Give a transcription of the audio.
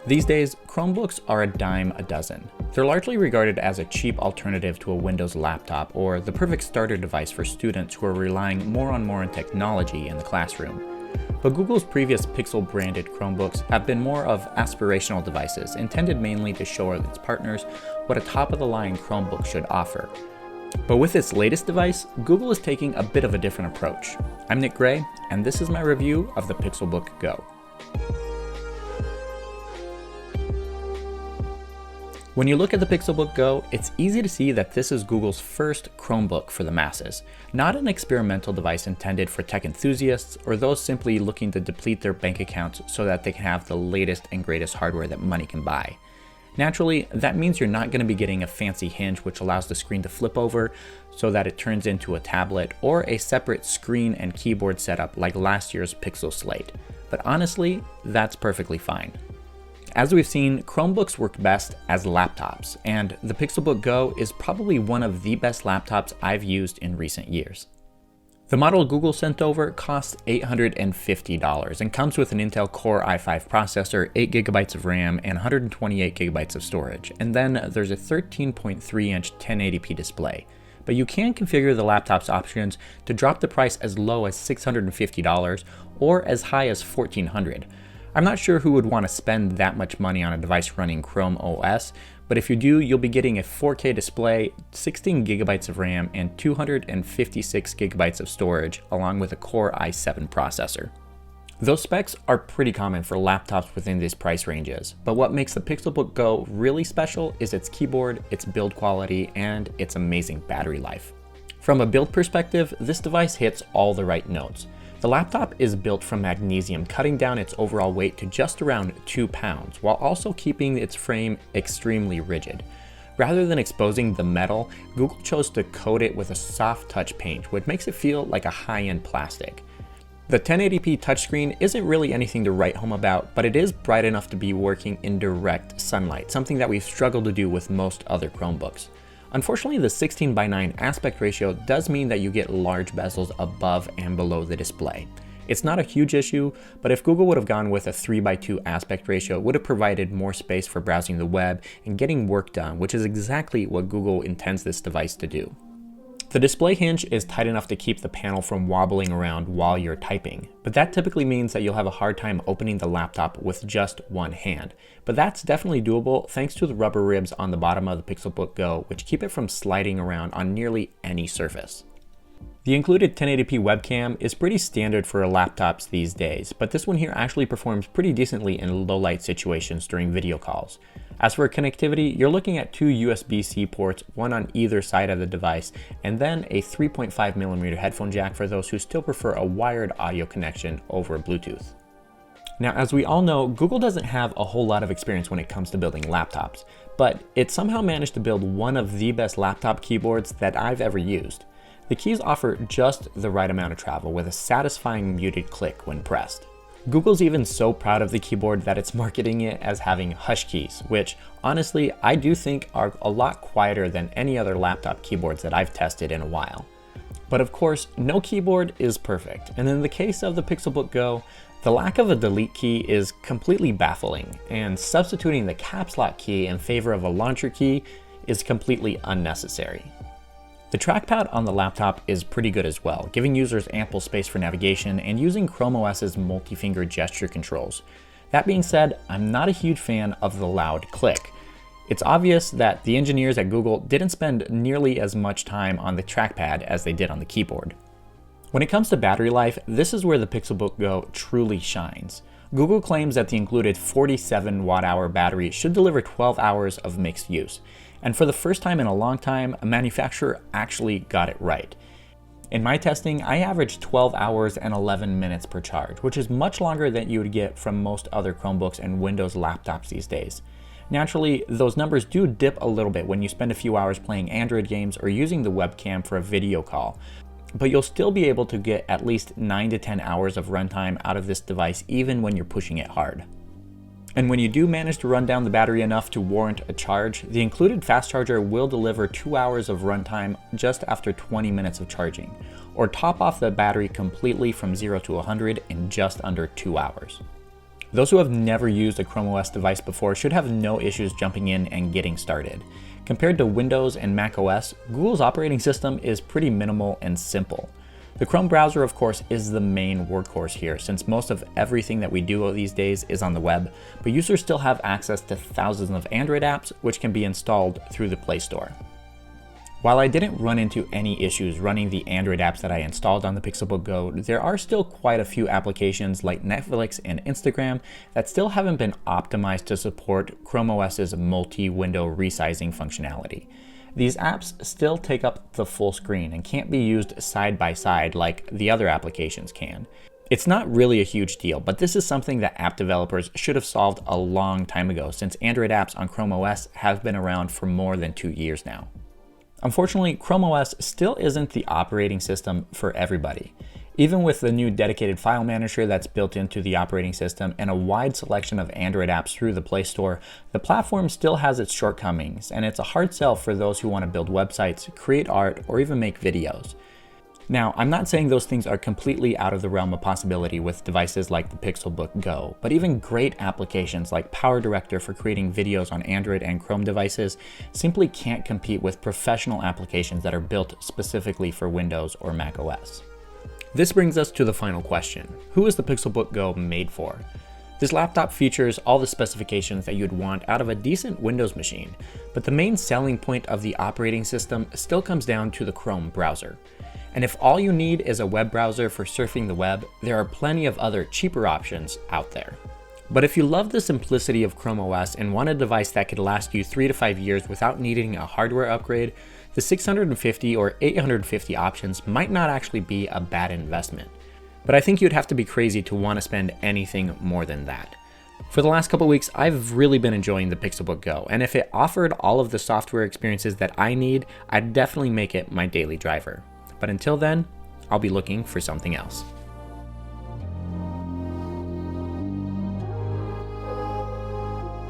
These days, Chromebooks are a dime a dozen. They're largely regarded as a cheap alternative to a Windows laptop or the perfect starter device for students who are relying more on technology in the classroom. But Google's previous Pixel-branded Chromebooks have been more of aspirational devices intended mainly to show its partners what a top-of-the-line Chromebook should offer. But with its latest device, Google is taking a bit of a different approach. I'm Nick Gray, and this is my review of the Pixelbook Go. When you look at the Pixelbook Go, it's easy to see that this is Google's first Chromebook for the masses, not an experimental device intended for tech enthusiasts or those simply looking to deplete their bank accounts so that they can have the latest and greatest hardware that money can buy. Naturally, that means you're not going to be getting a fancy hinge which allows the screen to flip over so that it turns into a tablet, or a separate screen and keyboard setup like last year's Pixel Slate. But honestly, that's perfectly fine. As we've seen, Chromebooks work best as laptops, and the Pixelbook Go is probably one of the best laptops I've used in recent years. The model Google sent over costs $850 and comes with an Intel Core i5 processor, 8GB of RAM, and 128GB of storage, and then there's a 13.3-inch 1080p display. But you can configure the laptop's options to drop the price as low as $650 or as high as $1,400. I'm not sure who would want to spend that much money on a device running Chrome OS, but if you do, you'll be getting a 4K display, 16GB of RAM, and 256GB of storage, along with a Core i7 processor. Those specs are pretty common for laptops within these price ranges, but what makes the Pixelbook Go really special is its keyboard, its build quality, and its amazing battery life. From a build perspective, this device hits all the right notes. The laptop is built from magnesium, cutting down its overall weight to just around 2 pounds, while also keeping its frame extremely rigid. Rather than exposing the metal, Google chose to coat it with a soft touch paint, which makes it feel like a high-end plastic. The 1080p touchscreen isn't really anything to write home about, but it is bright enough to be working in direct sunlight, something that we've struggled to do with most other Chromebooks. Unfortunately, the 16:9 aspect ratio does mean that you get large bezels above and below the display. It's not a huge issue, but if Google would have gone with a 3:2 aspect ratio, it would have provided more space for browsing the web and getting work done, which is exactly what Google intends this device to do. The display hinge is tight enough to keep the panel from wobbling around while you're typing, but that typically means that you'll have a hard time opening the laptop with just one hand. But that's definitely doable thanks to the rubber ribs on the bottom of the Pixelbook Go, which keep it from sliding around on nearly any surface. The included 1080p webcam is pretty standard for laptops these days, but this one here actually performs pretty decently in low light situations during video calls. As for connectivity, you're looking at 2 USB-C ports, one on either side of the device, and then a 3.5mm headphone jack for those who still prefer a wired audio connection over Bluetooth. Now, as we all know, Google doesn't have a whole lot of experience when it comes to building laptops, but it somehow managed to build one of the best laptop keyboards that I've ever used. The keys offer just the right amount of travel with a satisfying muted click when pressed. Google's even so proud of the keyboard that it's marketing it as having hush keys, which honestly I do think are a lot quieter than any other laptop keyboards that I've tested in a while. But of course, no keyboard is perfect, and in the case of the Pixelbook Go, the lack of a delete key is completely baffling, and substituting the caps lock key in favor of a launcher key is completely unnecessary. The trackpad on the laptop is pretty good as well, giving users ample space for navigation and using Chrome OS's multi-finger gesture controls. That being said, I'm not a huge fan of the loud click. It's obvious that the engineers at Google didn't spend nearly as much time on the trackpad as they did on the keyboard. When it comes to battery life, this is where the Pixelbook Go truly shines. Google claims that the included 47 watt-hour battery should deliver 12 hours of mixed use. And for the first time in a long time, a manufacturer actually got it right. In my testing, I averaged 12 hours and 11 minutes per charge, which is much longer than you would get from most other Chromebooks and Windows laptops these days. Naturally, those numbers do dip a little bit when you spend a few hours playing Android games or using the webcam for a video call, but you'll still be able to get at least 9 to 10 hours of runtime out of this device even when you're pushing it hard. And when you do manage to run down the battery enough to warrant a charge, the included fast charger will deliver 2 hours of runtime just after 20 minutes of charging, or top off the battery completely from 0 to 100 in just under 2 hours. Those who have never used a Chrome OS device before should have no issues jumping in and getting started. Compared to Windows and Mac OS, Google's operating system is pretty minimal and simple. The Chrome browser, of course, is the main workhorse here, since most of everything that we do these days is on the web, but users still have access to thousands of Android apps which can be installed through the Play Store. While I didn't run into any issues running the Android apps that I installed on the Pixelbook Go, there are still quite a few applications like Netflix and Instagram that still haven't been optimized to support Chrome OS's multi-window resizing functionality. These apps still take up the full screen and can't be used side by side like the other applications can. It's not really a huge deal, but this is something that app developers should have solved a long time ago, since Android apps on Chrome OS have been around for more than 2 years now. Unfortunately, Chrome OS still isn't the operating system for everybody. Even with the new dedicated file manager that's built into the operating system and a wide selection of Android apps through the Play Store, the platform still has its shortcomings, and it's a hard sell for those who want to build websites, create art, or even make videos. Now, I'm not saying those things are completely out of the realm of possibility with devices like the Pixelbook Go, but even great applications like PowerDirector for creating videos on Android and Chrome devices simply can't compete with professional applications that are built specifically for Windows or Mac OS. This brings us to the final question. Who is the Pixelbook Go made for? This laptop features all the specifications that you'd want out of a decent Windows machine, but the main selling point of the operating system still comes down to the Chrome browser. And if all you need is a web browser for surfing the web, there are plenty of other cheaper options out there. But if you love the simplicity of Chrome OS and want a device that could last you 3 to 5 years without needing a hardware upgrade, the 650 or 850 options might not actually be a bad investment. But I think you'd have to be crazy to want to spend anything more than that. For the last couple weeks, I've really been enjoying the Pixelbook Go, and if it offered all of the software experiences that I need, I'd definitely make it my daily driver. But until then, I'll be looking for something else.